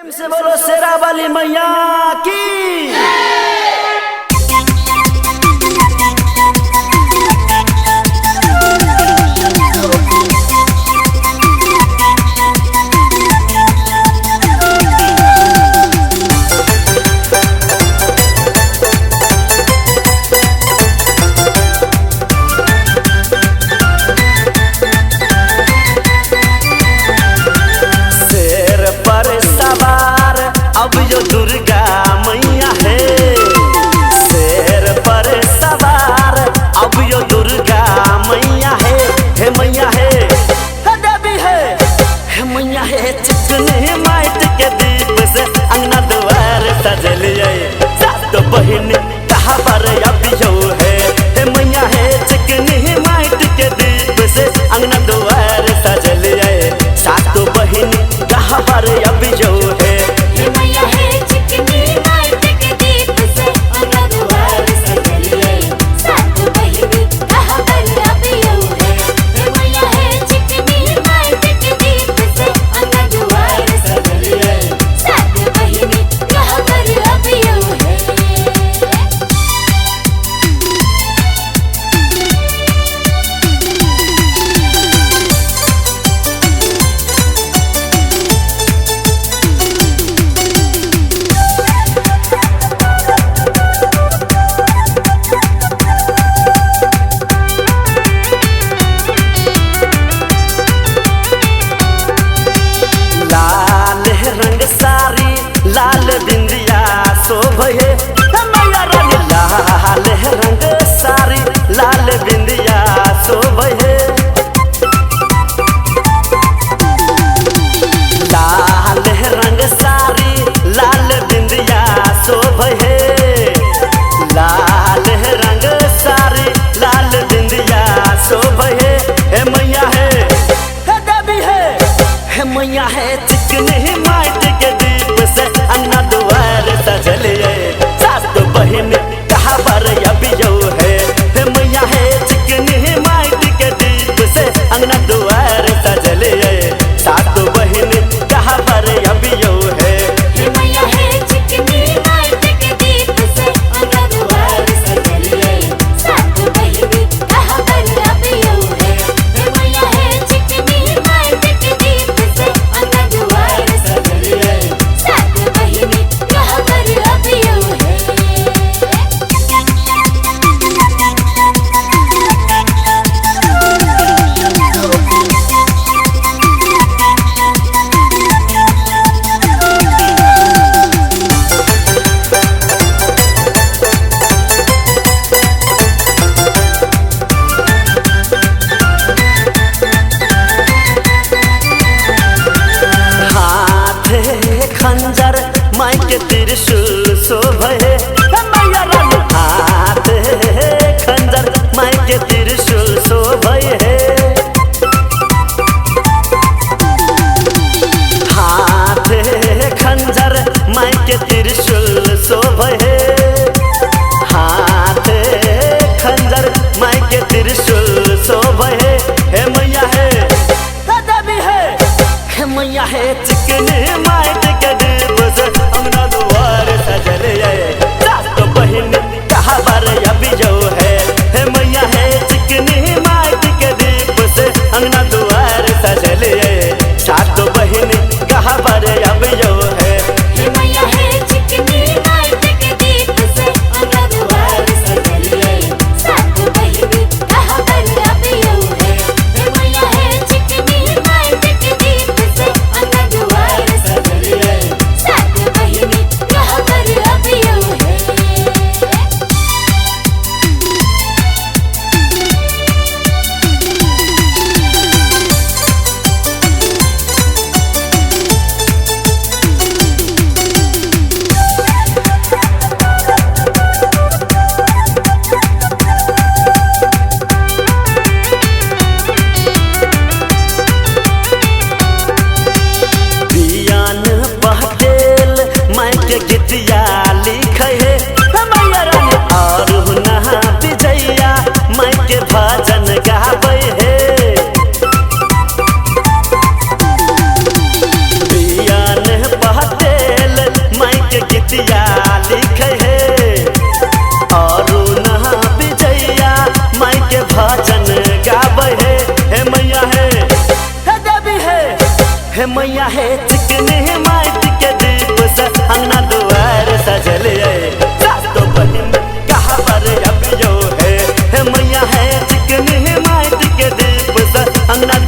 प्रेम से बोलो शेरा वाली मैया की। अब यो दुर्गा मैया है, शेर पर सवार अब यो दुर्गा मैया है। हे मैया है, हे देवी है, हे मैया है। चिकनी माइट के दीप से अंगना द्वार सजलिए, सात बहिन कहाँ पर अब यो है। हे मैया है, चिकनी माइट के दीप से अंगना द्वार सजलिए, सात बहिन कहाँ पर अब यो है। लाल बिंदिया शोभे मैया रानी, लाल रंग सारी लाल बिंदिया शोभे। लाल रंग सारी लाल बिंदिया शोभे, लाल रंग सारी लाल बिंदिया शोभे। हे मैया है, हे देवी है, हे मैया है। चिकनी माइट के दीप से अंगना द्वार सजलिए, सात बहिन कहाँ पर अब यो है। हे मैया है, चिकनी माइट के दीप से अंगना द्वार सजलिए, सात बहिन कहाँ पर अब यो है। हे मैया है, चिकनी माइट के दीप से अंगना द्वार सजलिए, सात बहिन कहाँ पर अब यो है। हे मैया है, चिकनी माइट के दीप से अंगना द्वार सजलिए, सात बहिन कहाँ पर अब यो है। खंजर माई के त्रिशूल शोभे, मैया रानी। हाथ खंजर माई के त्रिशूल शोभे, हाथ खंजर माई के त्रिशूल शोभे, हाथ खंजर माई के त्रिशूल शोभे। हे मैया है, हे देवी है, हे मैया है। चिकनी माइट के दीप से अंगना द्वार हे मैया है चिकनी माटी के दीप से अंगना दुआर सजल सातो बहिन कहाँ पर अब यो है। हे मैया है चिकनी माटी के दीप से अंगना